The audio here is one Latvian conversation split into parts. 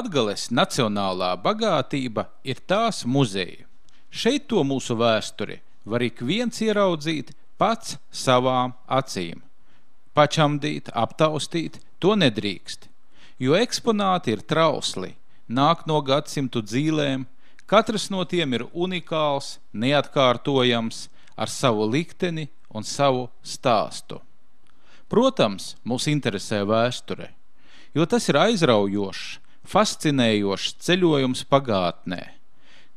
Latgales nacionālā bagātība ir tās muzeji. Šeit to mūsu vēsturi var ik viens ieraudzīt pats savām acīm. Pačamdīt, aptaustīt to nedrīkst, jo eksponāti ir trausli, nāk no gadsimtu dzīlēm, katrs no tiem ir unikāls, neatkārtojams, ar savu likteni un savu stāstu. Protams, mūs interesē vēsture, jo tas ir aizraujošs, fascinējošs ceļojums pagātnē.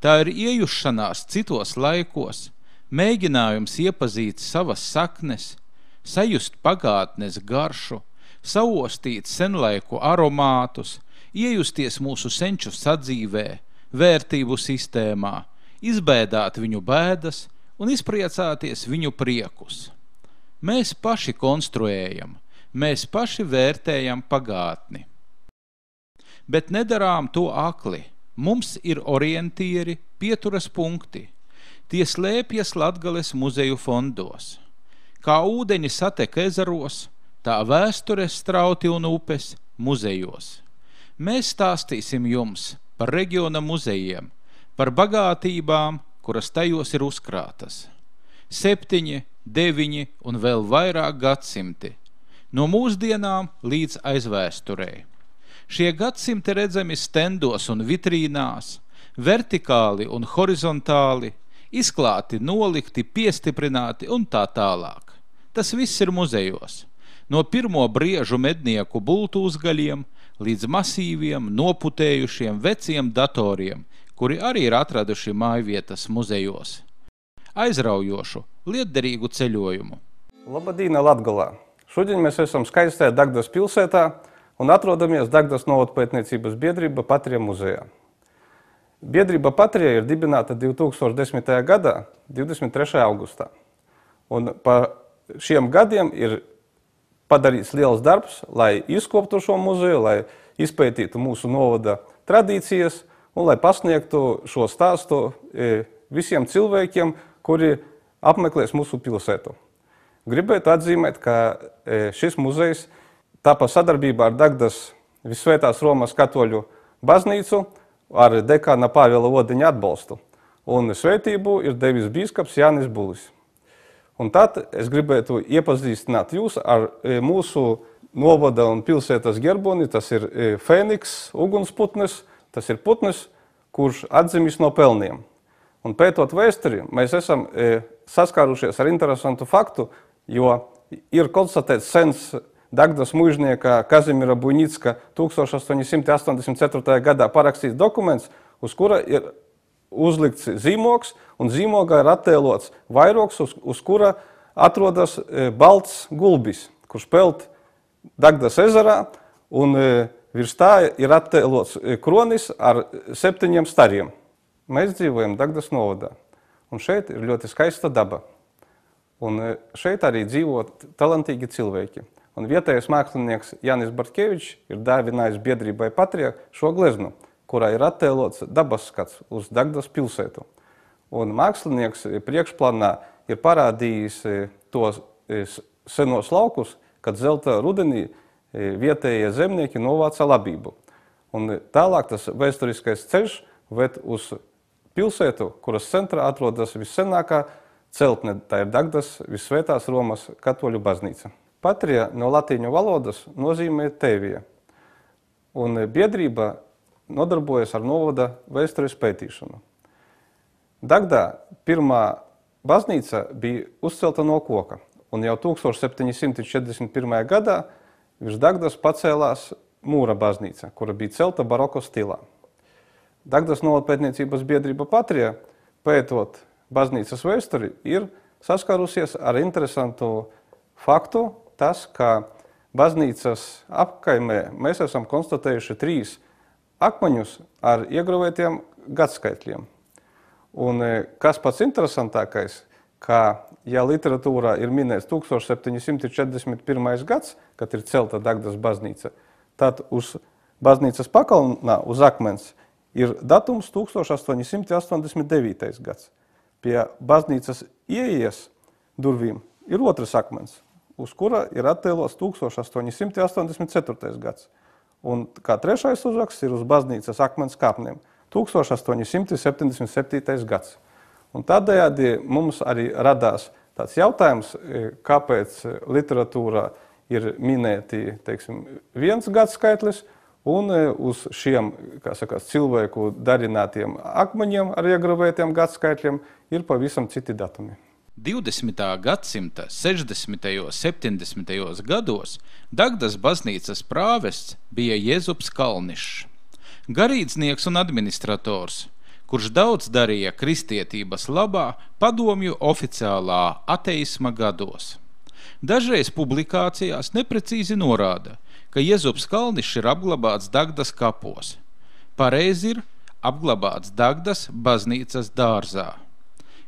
Tā ir iejušanās citos laikos, mēģinājums iepazīt savas saknes, sajust pagātnes garšu, saostīt senlaiku aromātus, iejusties mūsu senču sadzīvē, vērtību sistēmā, izbēdāt viņu bēdas un izpriecāties viņu priekus. Mēs paši konstruējam, mēs paši vērtējam pagātni. Bet nedarām to akli. Mums ir orientieri, pieturas punkti. Tie slēpjas Latgales muzeju fondos. Kā ūdeņi satek ezeros, tā vēstures strauti un upes muzejos. Mēs stāstīsim jums par reģiona muzejiem, par bagātībām, kuras tajos ir uzkrātas. 7, 9 un vēl vairāk gadsimti, no mūsdienām līdz aizvēsturei. Šie gadsimti redzami stendos un vitrīnās, vertikāli un horizontāli, izklāti, nolikti, piestiprināti un tā tālāk. Tas viss ir muzejos. No pirmo briežu mednieku bultūzgaļiem līdz masīviem, noputējušiem veciem datoriem, kuri arī ir atraduši mājvietas muzejos. Aizraujošu, lietderīgu ceļojumu. Labadīna Latgalā! Šodien mēs esam skaistajā Dagdas pilsētā un atrodamies Dagdas novadpētniecības biedrība Patrija muzejā. Biedrība Patrija ir dibināta 2010. gadā, 23. augustā. Un pa šiem gadiem ir padarīts liels darbs, lai izkoptu šo muzeju, lai izpētītu mūsu novada tradīcijas un lai pasniegtu šo stāstu visiem cilvēkiem, kuri apmeklēs mūsu pilsētu. Gribētu atzīmēt, ka šis muzejs tāpa sadarbībā ar Dagdas Visvētās Romas katoļu baznīcu ar dekāna Pāvela Odiņa atbalstu. Un svētību ir devis bīskaps Jānis Bulis. Un tad es gribētu iepazīstināt jūs ar mūsu novada un pilsētas gerboni. Tas ir Fēniks, ugunsputnis, tas ir putnis, kurš atzimis no pelniem. Un pētot vēsturi, mēs esam saskārušies ar interesantu faktu, jo ir konstatēts sens Dagdas muižnieka Kazimira Buņicka 1884. gadā parakstīts dokuments, uz kura ir uzlikts zīmogs, un zīmogā ir attēlots vairogs, uz kura atrodas balts gulbis, kurš peld Dagdas ezerā, un virs tā ir attēlots kronis ar 7 stariem. Mēs dzīvojam Dagdas novadā, un šeit ir ļoti skaista daba. Un šeit arī dzīvo talantīgi cilvēki. Un vietējais mākslinieks Jānis Bartkevičs ir dāvinājis biedrībai Patrija šo gleznu, kurā ir attēlots dabas skats uz Dagdas pilsētu. Un mākslinieks priekšplānā ir parādījis tos senos laukus, kad zelta rudenī vietējie zemnieki novāca labību. Un tālāk tas vēsturiskais ceļš ved uz pilsētu, kuras centrā atrodas vissenākā celtne, tā ir Dagdas Visvētās Romas katoļu baznīca. Patrija no latīņu valodas nozīmē tēvija, un biedrība nodarbojas ar novada vēstures pētīšanu. Dagdā pirmā baznīca bija uzcelta no koka, un jau 1741. gadā virs Dagdas pacēlās mūra baznīca, kura bija celta baroko stilā. Dagdas novadpētniecības biedrība Patrija, pētot baznīcas vēsturi, ir saskarusies ar interesantu faktu, tas, ka baznīcas apkaimē mēs esam konstatējuši 3 akmeņus ar iegravētiem gadskaitļiem. Un kas pats interesantākais, ka ja literatūrā ir minēts 1741. gads, kad ir celta Dagdas baznīca, tad uz baznīcas pakalnā uz akmens ir datums 1889. gads. Pie baznīcas ieejas durvīm ir otrs akmens, uz kura ir attēlots 1884. gads. Un kā trešais uzraksts ir uz baznīcas akmens kāpnēm. 1877. gads. Un tādējādi mums arī radās tāds jautājums, kāpēc literatūrā ir minēti, teiksim, viens gadskaitlis, un uz šiem, kā sakās, cilvēku darinātiem akmeņiem ar iegravētiem gadskaitļiem ir pavisam citi datumi. 20. gadsimta 60. un 70. gados Dagdas baznīcas prāvests bija Jēzups Kalnišs, garīdznieks un administrators, kurš daudz darīja kristietības labā padomju oficiālā ateisma gados. Dažreiz publikācijās neprecīzi norāda, ka Jēzups Kalnišs ir apglabāts Dagdas kapos. Pareizi ir apglabāts Dagdas baznīcas dārzā.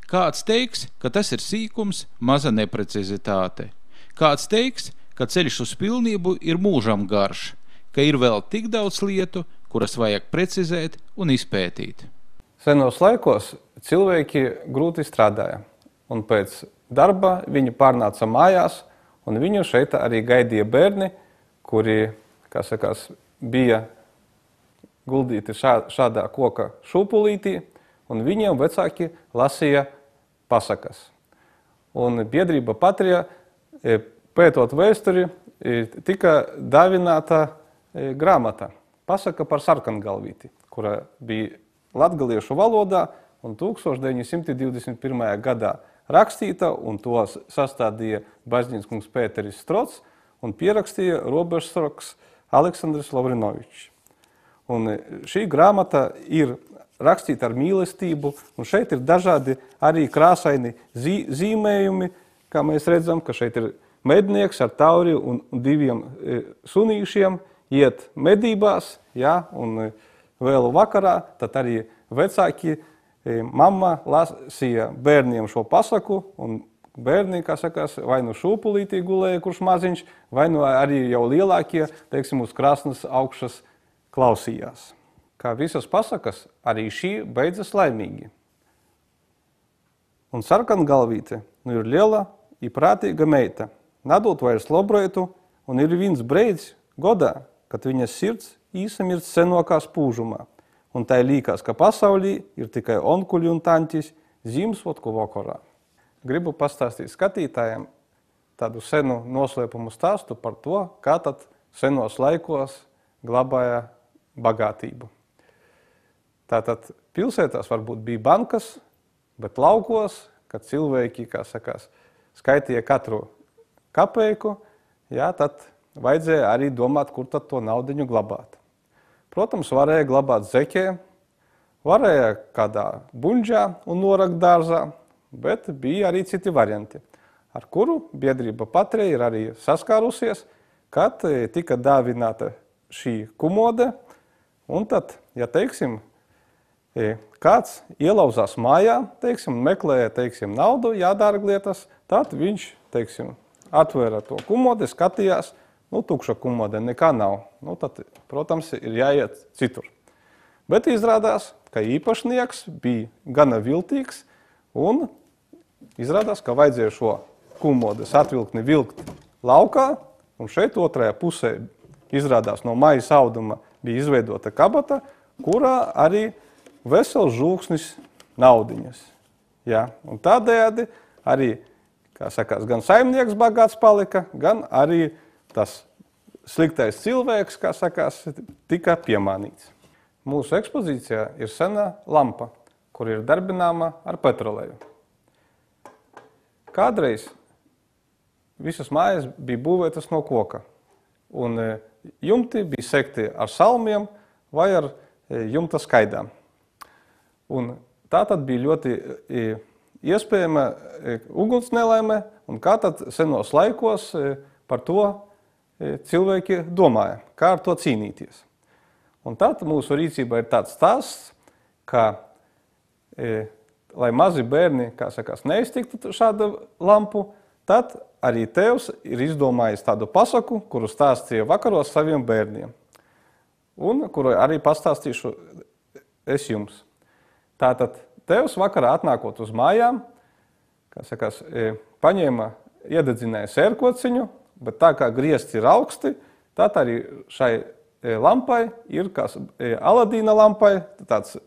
Kāds teiks, ka tas ir sīkums, maza neprecizitāte. Kāds teiks, ka ceļš uz pilnību ir mūžam garš, ka ir vēl tik daudz lietu, kuras vajag precizēt un izpētīt. Senos laikos cilvēki grūti strādāja, un pēc darba viņi pārnāca mājās, un viņu šeit arī gaidīja bērni, kuri, kā sakās, bija guldīti šādā koka šūpulītī, un viņiem vecāki lasīja pasakas. Un biedrība Patrija, pētot vēsturi, tika dāvināta grāmata Pasaka par sarkangalvīti, kura bija latgaliešu valodā un 1921. gadā rakstīta, un to sastādīja baznīcas kungs Pēteris Strots un pierakstīja robežsargs Aleksandrs Lavrinovičs. Un šī grāmata ir rakstīta ar mīlestību, un šeit ir dažādi arī krāsaini zīmējumi, kā mēs redzam, ka šeit ir mednieks ar tauri un diviem sunīšiem iet medībās, ja, un vēlu vakarā, tad arī vecāki mamma lasīja bērniem šo pasaku, un bērni, kā sakās, vai nu šūpulītī gulēja, kurš maziņš, vai nu arī jau lielākie, teiksim, uz krasnas augšas klausījās. Kā visas pasakas, arī šī beidzas laimīgi. Un sarkangalvīte ir liela i prātīga meita, nadot vairs lobroitu, un ir viens breids godā, kad viņas sirds īsamirst senokā spūžumā, un tai līkās, ka pasaulī ir tikai onkuļi un tantis Ziemassvētku vakarā. Gribu pastāstīt skatītājiem tādu senu noslēpumu stāstu par to, kā tad senos laikos glabāja bagātību. Tātad pilsētās varbūt bija bankas, bet laukos, kad cilvēki, kā sakās, skaitīja katru kapeiku, jā, tad vajadzēja arī domāt, kur tad to naudiņu glabāt. Protams, varēja glabāt zekē, varēja kādā buņģā un norakt dārzā, bet bija arī citi varianti, ar kuru biedrība Patrija ir arī saskārusies, kad tika dāvināta šī kumode, un tad, ja teiksim, kāds ielauzās mājā, teiksim, meklēja, teiksim, naudu, jādārglietas, tad viņš, teiksim, atvēra to kumodi, skatījās, tukša kumode, nekā nav. Tad, protams, ir jāiet citur. Bet izrādās, ka īpašnieks bija gana viltīgs, un izrādās, ka vajadzēja šo kumodes atvilkni vilkt laukā, un šeit otrajā pusē izrādās no maijas auduma bija izveidota kabata, kurā arī vesels žūksnis naudiņas. Ja? Un tādējādi arī, kā sakās, gan saimnieks bagāts palika, gan arī tas sliktais cilvēks, kā sakās, tika piemānīts. Mūsu ekspozīcijā ir sena lampa, kur ir darbināma ar petroleju. Kādreiz visas mājas bija būvētas no koka, un jumti bija sekti ar salmiem vai ar jumta skaidām. Un tā tad bija ļoti iespējama ugunsnelaime, un kā tad senos laikos par to cilvēki domāja, kā ar to cīnīties. Un tad mūsu rīcībā ir tāds stāsts, ka, lai mazi bērni, kā sakās, neiztiktu šādu lampu, tad arī tēvs ir izdomājis tādu pasaku, kuru stāstīja vakaros saviem bērniem, un kuru arī pastāstīšu es jums. Tātad tēvs vakarā atnākot uz mājām, kā sakās, paņēma, iededzināja sērkociņu, bet tā kā griezti ir augsti, tad arī šai lampai ir kā Aladīna lampai, tāds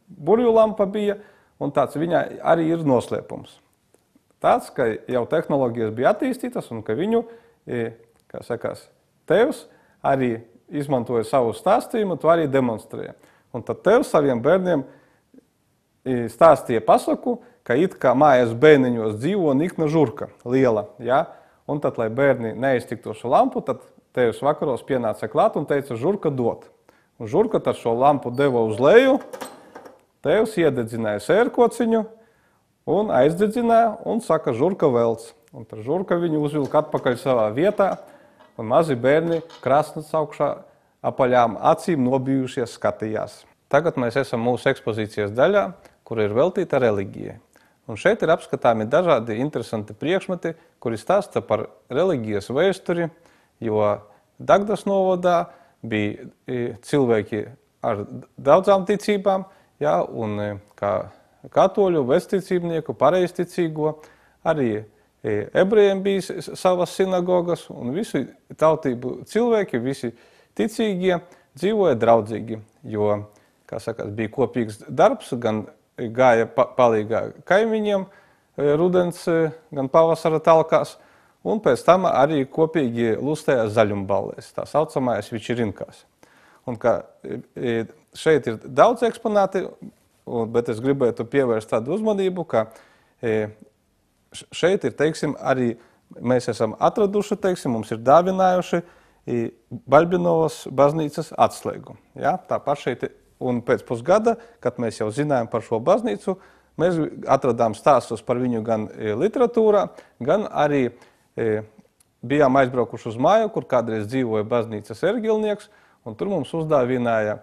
burju lampa bija, un tāds viņai arī ir noslēpums. Tāds, ka jau tehnoloģijas bija attīstītas un ka viņu, kā sakās, tevs arī izmantoja savu stāstījumu, to arī demonstrēja. Un tad tevs saviem bērniem stāstīja pasaku, ka it kā mājas bērniņos dzīvo nikna žurka, liela, ja? Un tad, lai bērni neiztiktu šo lampu, tad tevs vakaros pienāca klāt un teica, žurka dot. Un žurka tad šo lampu deva uz leju, tevs iededzināja sērkociņu un aizdedzināja un saka, žurka velc. Un tad žurka viņu uzvilka atpakaļ savā vietā un mazi bērni krasnas augšā apaļām acīm nobijušies skatījās. Tagad mēs esam mūsu ekspozīcijas daļā, kur ir veltīta reliģijai. Un šeit ir apskatāmi dažādi interesanti priekšmeti, kuri stāsta par reliģijas vēsturi, jo Dagdas novadā bija cilvēki ar daudzām ticībām, ja, un kā katoļu, vecticībnieku, pareizticīgo, arī ebrejiem bija savas sinagogas, un visi tautību cilvēki, visi ticīgie dzīvoja draudzīgi, jo, kā sakās, bija kopīgs darbs, gan gāja palīgā kaimiņiem rudens, gan pavasara talkās, un pēc tam arī kopīgi lustēja zaļumballēs, tā saucamājas vičirinkās. Un kā šeit ir daudz eksponāti, bet es gribētu pievērst tādu uzmanību, ka šeit ir, teiksim, arī mēs esam atraduši, teiksim, mums ir dāvinājuši Baļbinovas baznīcas atslēgu. Ja? Tāpat šeit, un pēc pusgada, kad mēs jau zinājām par šo baznīcu, mēs atradām stāstus par viņu gan literatūrā, gan arī bijām aizbraukuši uz māju, kur kādreiz dzīvoja baznīcas ergilnieks, un tur mums uzdāvināja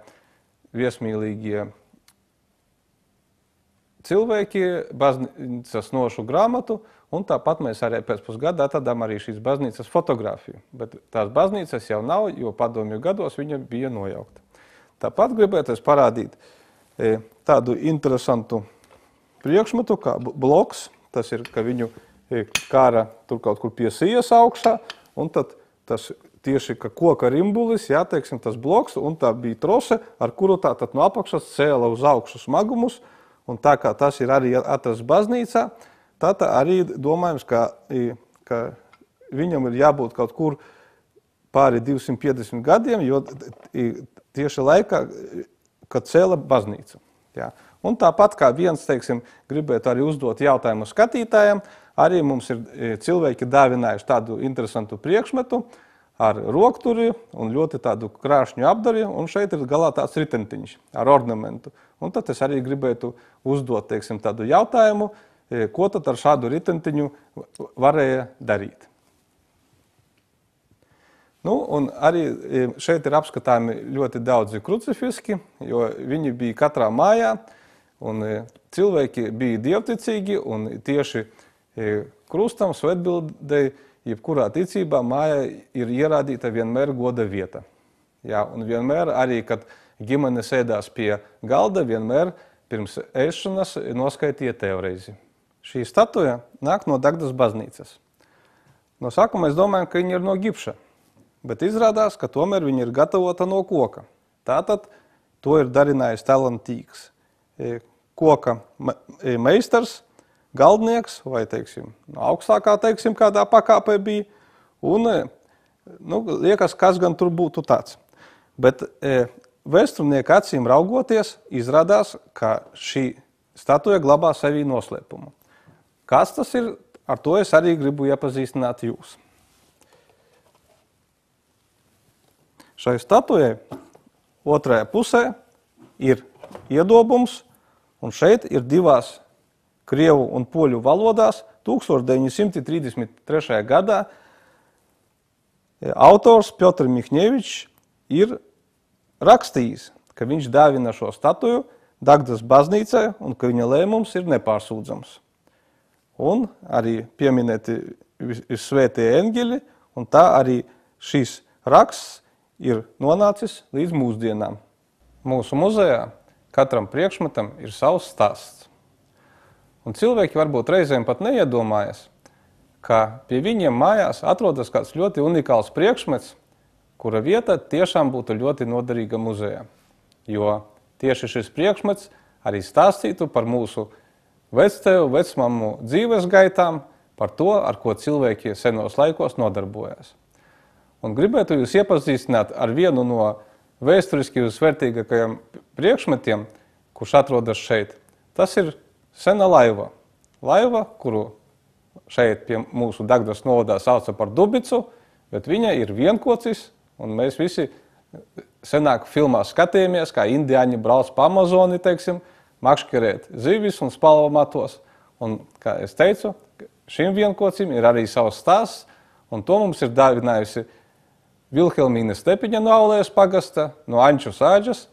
viesmīlīgie cilvēki baznīcas nošu grāmatu, un tāpat mēs arī pēc pusgada atradām arī šīs baznīcas fotografiju. Bet tās baznīcas jau nav, jo padomju gados viņa bija nojaukta. Tāpat gribētu parādīt tādu interesantu priekšmetu, kā bloks. Tas ir, ka viņu kāra tur kaut kur pie sijas augšā, un tad tas tieši ka koka rimbulis, jā, teiksim, tas bloks, un tā bija trose, ar kuru tā tad no apakšas cēla uz augšu smagumus, un tā kā tas ir arī atrasts baznīcā, tad arī domājams, ka viņam ir jābūt kaut kur pāri 250 gadiem, jo tieši laikā, kad cēla baznīcu. Jā. Un tāpat kā viens, teiksim, gribētu arī uzdot jautājumu skatītājiem, arī mums ir cilvēki dāvinājuši tādu interesantu priekšmetu ar rokturi un ļoti tādu krāšņu apdari, un šeit ir galā tāds ritentiņš ar ornamentu. Un tad es arī gribētu uzdot, teiksim, tādu jautājumu, ko tad ar šādu ritentiņu varēja darīt. Nu, un arī šeit ir apskatāmi ļoti daudzi krucifiski, jo viņi bija katrā mājā, un cilvēki bija dievticīgi, un tieši krustam, svētbildei, jebkurā ticībā mājā ir ierādīta vienmēr goda vieta. Jā, un vienmēr arī, kad ģimene sēdās pie galda, vienmēr pirms ēšanas noskaitīja tevreizi. Šī statuja nāk no Dagdas baznīcas. No sākuma mēs domājam, ka viņa ir no gipša, bet izrādās, ka tomēr viņa ir gatavota no koka. Tātad to ir darinājis talantīgs koka meistars, galdnieks vai, teiksim, augstākā, teiksim, kādā pakāpē bija. Un, nu, liekas, kas gan tur būtu tāds. Bet vēsturnieka acīm raugoties, izrādās, ka šī statuja glabā sevī noslēpumu. Kas tas ir? Ar to es arī gribu iepazīstināt jūs. Šai statujai otrajā pusē ir iedobums, un šeit ir divās krievu un poļu valodās 1933. gadā autors Piotr Mihņevičs ir rakstījis, ka viņš dāvina šo statuju Dagdas baznīcai un ka viņa lēmums ir nepārsūdzams. Un arī pieminēti ir svētie eņģeļi, un tā arī šis raksts ir nonācis līdz mūsdienām. Mūsu muzejā katram priekšmetam ir savs stāsts. Un cilvēki varbūt reizēm pat neiedomājas, ka pie viņiem mājās atrodas kāds ļoti unikāls priekšmets, kura vieta tiešām būtu ļoti noderīga muzejā. Jo tieši šis priekšmets arī stāstītu par mūsu vectēvu, vecmammu dzīves gaitām, par to, ar ko cilvēki senos laikos nodarbojās. Un gribētu jūs iepazīstināt ar vienu no vēsturiski vērtīgākajiem priekšmetiem, kurš atrodas šeit. Tas ir sena laiva. Laiva, kuru šeit pie mūsu Dagdas novadā sauca par Dubicu, bet viņa ir vienkocis, un mēs visi senāk filmā skatījāmies, kā indiāņi brauc pa Amazoni, teiksim, makškerēt zivis un spalvamatos. Un, kā es teicu, šim vienkocim ir arī savs stāsts, un to mums ir dāvinājusi Vilhelmīna Stepiņa no Aulējas pagasta, no Anču sāģas,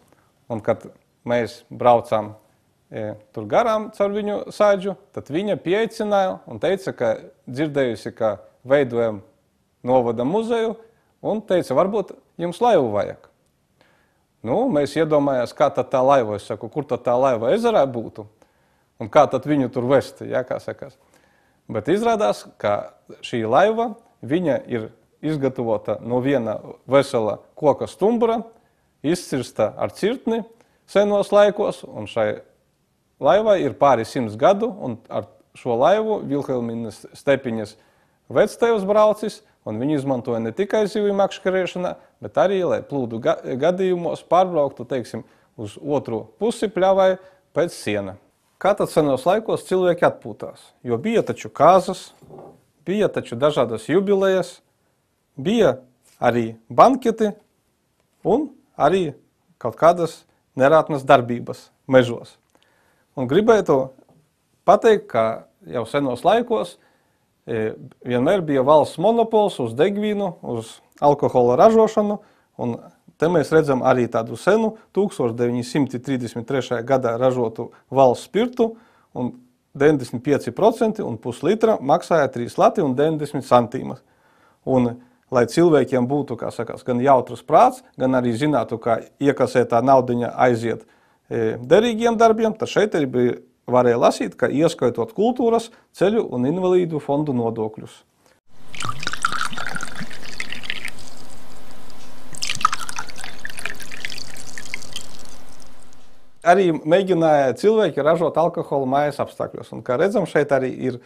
un kad mēs braucām tur garām caur viņu sāģu, tad viņa pieaicināja un teica, ka dzirdējusi, ka veidojam novada muzeju, un teica, varbūt jums laivu vajag. Nu, mēs iedomājās, kā tad tā laiva, es saku, kur tad tā laiva ezerā būtu, un kā tad viņu tur vesti, ja, kā sakās. Bet izrādās, ka šī laiva, viņa ir izgatavota no viena vesela koka stumbra, izcirsta ar cirtni senos laikos, un šai laivai ir pāri 100 gadu, un ar šo laivu Vilhelmīnas Stepiņas vectēvs braucis, un viņi izmantoja ne tikai zivju makškerēšanā, bet arī, lai plūdu gadījumos pārbrauktu, teiksim, uz otru pusi pļavai pēc siena. Kā tad senos laikos cilvēki atpūtās? Jo bija taču kāzas, bija taču dažādas jubilejas, bija arī banketi un arī kaut kādas nerātnas darbības mežos. Un gribētu pateikt, ka jau senos laikos vienmēr bija valsts monopols uz degvīnu, uz alkohola ražošanu, un te mēs redzam arī tādu senu 1933. gadā ražotu valsts spirtu, un 95% un puslitra maksāja 3 lati un 90 centīmas. Un, lai cilvēkiem būtu, kā sakās, gan jautrs prāts, gan arī zinātu, kā iekasētā naudiņa aiziet derīgiem darbiem, tad šeit arī bija varēja lasīt, ka ieskaitot kultūras, ceļu un invalīdu fondu nodokļus. Arī mēģināja cilvēki ražot alkoholu mājas apstākļos. Un, kā redzam, šeit arī ir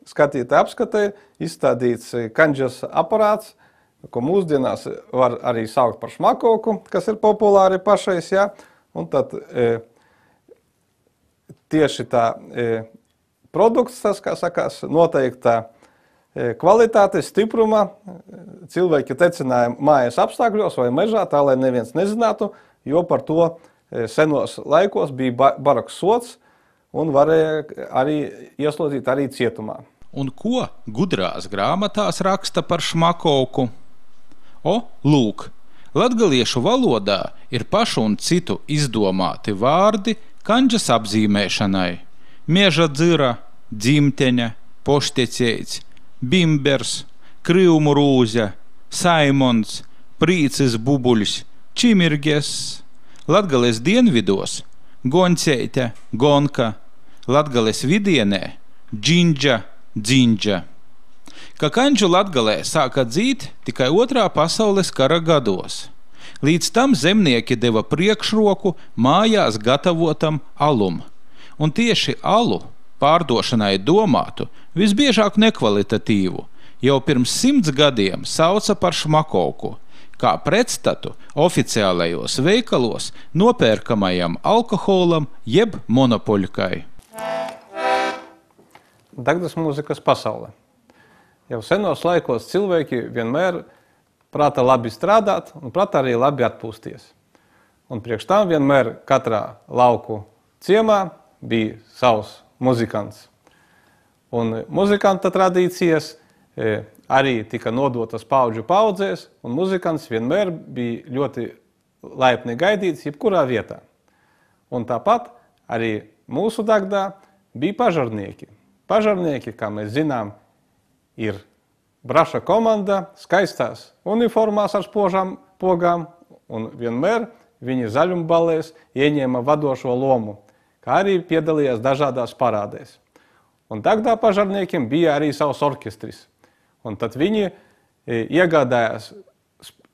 skatīta apskatē izstādīts kanģas aparāts, ko mūsdienās var arī saukt par šmakoku, kas ir populāri pašais, jā. Un tad tieši tā produkts, tas, kā sakās, noteikta kvalitāte, stipruma, cilvēki tecināja mājas apstākļos vai mežā, tā, lai neviens nezinātu, jo par to senos laikos bija baraks sots un varēja arī ieslodzīt arī cietumā. Un ko gudrās grāmatās raksta par šmakovku? Lūk, latgaliešu valodā ir pašu un citu izdomāti vārdi kanģas apzīmēšanai. Mieža dzira, dzimteņa, pošteceits, bimbers, kryumu rūzja, saimons, prīcis bubuļs, čimirges, Latgales dienvidos gonceite, gonka, Latgales vidienē džindža, dziņģa. Ka kanģu Latgalē sāka dzīt tikai 2. pasaules kara gados. Līdz tam zemnieki deva priekšroku mājās gatavotam alum. Un tieši alu pārdošanai domātu, visbiežāk nekvalitatīvu, jau pirms 100 gadiem sauca par šmakovku, kā pretstatu oficiālajos veikalos nopērkamajam alkoholam jeb monopoļkai. Dagdas mūzikas pasaule. Jau senos laikos cilvēki vienmēr prāta labi strādāt un prāta arī labi atpūsties. Un priekš tam vienmēr katrā lauku ciemā bija savs muzikants. Un muzikanta tradīcijas arī tika nodotas paudžu paudzēs, un muzikants vienmēr bija ļoti laipni gaidīts jebkurā vietā. Un tāpat arī mūsu Dagdā bija pažarnieki. Pažarnieki, kā mēs zinām, ir braša komanda, skaistās uniformās ar spožām pogām, un vienmēr viņi zaļumballēs ieņēma vadošo lomu, kā arī piedalījās dažādās parādēs. Un Dagdā pažarniekiem bija arī savs orķestris. Un tad viņi iegādājās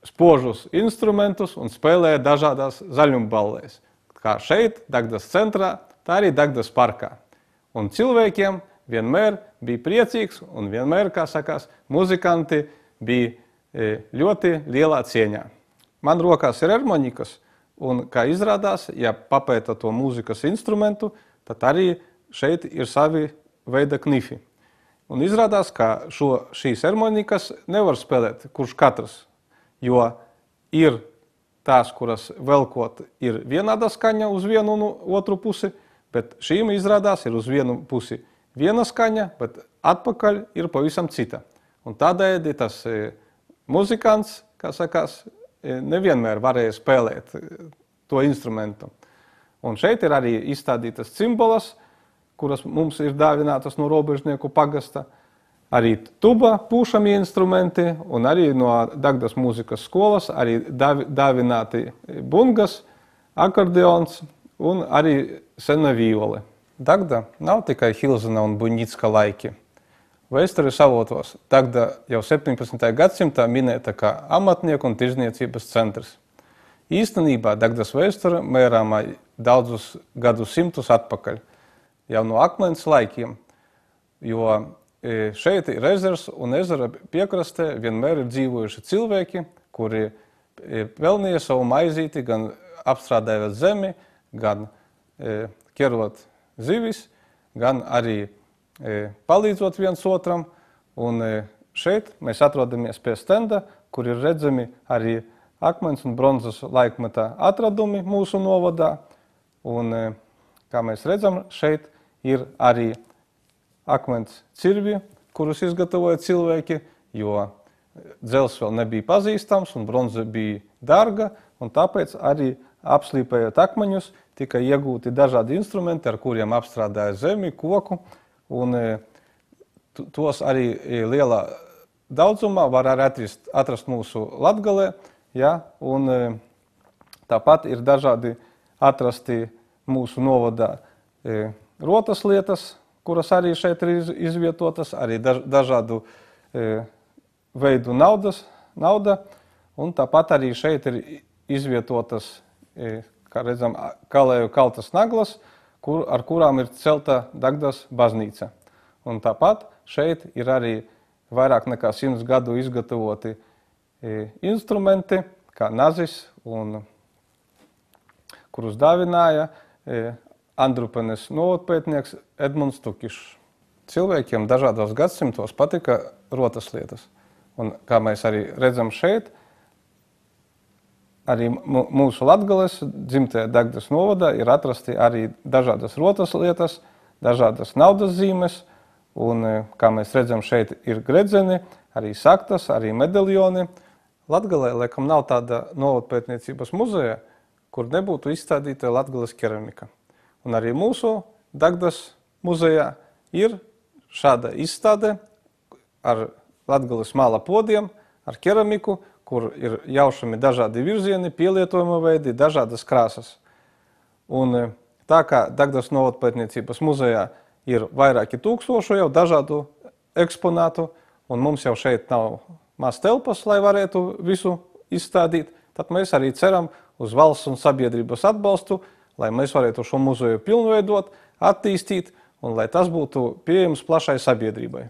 spožus instrumentus un spēlē dažādās zaļumballēs. Kā šeit, Dagdas centrā, tā arī Dagdas parkā. Un cilvēkiem vienmēr bija priecīgs un vienmēr, kā sakās, muzikanti bija ļoti lielā cieņā. Man rokās ir harmonikas, un kā izrādās, ja papēta to mūzikas instrumentu, tad arī šeit ir savi veida knifi. Un izrādās, ka šīs harmonikas nevar spēlēt kurš katrs, jo ir tās, kuras velkot ir vienāda skaņa uz vienu un otru pusi, bet šīm izrādās ir uz vienu pusi viena skaņa, bet atpakaļ ir pavisam cita. Un tādēļ tas muzikants, kā sakās, nevienmēr varēja spēlēt to instrumentu. Un šeit ir arī izstādītas cimbalas, kuras mums ir dāvinātas no Robežnieku pagasta, arī tuba pūšamie instrumenti un arī no Dagdas mūzikas skolas arī dāvināti bungas, akordeons un arī sena vīole. Dagda nav tikai Hilzena un Buņicka laiki. Vēstures avotos Dagda jau 17. gadsimtā minēta kā amatnieku un tirzniecības centrs. Īstenībā Dagdas vēsture mērāmā daudzus gadu simtus atpakaļ, jau no akmens laikiem, jo šeit ir ezers un ezera piekrastē vienmēr ir dzīvojuši cilvēki, kuri pelnīja savu maizīti gan apstrādājot zemi, gan ķerot zivis, gan arī palīdzot viens otram. Un šeit mēs atrodamies pie stenda, kur ir redzami arī akmens un bronzas laikmeta atradumi mūsu novadā. Un, kā mēs redzam, šeit ir arī akmens cirvi, kurus izgatavoja cilvēki, jo dzels vēl nebija pazīstams un bronza bija dārga, un tāpēc arī apslīpējot akmeņus tika iegūti dažādi instrumenti, ar kuriem apstrādāja zemi, koku, un tos arī lielā daudzumā var arī atrast mūsu Latgalē, ja, un tāpat ir dažādi atrasti mūsu novadā rotas lietas, kuras arī šeit ir izvietotas, arī dažādu veidu nauda, un tāpat arī šeit ir izvietotas, kā redzam, kalēju kaltas naglas, ar kurām ir celta Dagdas baznīca. Un tāpat šeit ir arī vairāk nekā 100 gadu izgatavoti instrumenti, kā nazis, kurus dāvināja Andrupenes novadpētnieks Edmunds Tukišs. Cilvēkiem dažādos gadsimtos patika rotas lietas. Un kā mēs arī redzam šeit, arī mūsu Latgales dzimtajā Dagdas novadā ir atrasti arī dažādas rotas lietas, dažādas naudas zīmes, un kā mēs redzam šeit ir gredzeni, arī saktas, arī medaļoni. Latgalē, laikam, nav tāda novadpētniecības muzeja, kur nebūtu izstādīta Latgales keramika. Un arī mūsu Dagdas muzejā ir šāda izstāde ar Latgales māla podiem, ar keramiku, kur ir jaušami dažādi virzieni, pielietojuma veidi, dažādas krāsas. Un tā kā Dagdas novadpētniecības muzejā ir vairāki tūkstoši jau dažādu eksponātu, un mums jau šeit nav maz telpas, lai varētu visu izstādīt, tad mēs arī ceram uz valsts un sabiedrības atbalstu, lai mēs varētu šo muzeju pilnveidot, attīstīt un lai tas būtu pieejams plašai sabiedrībai.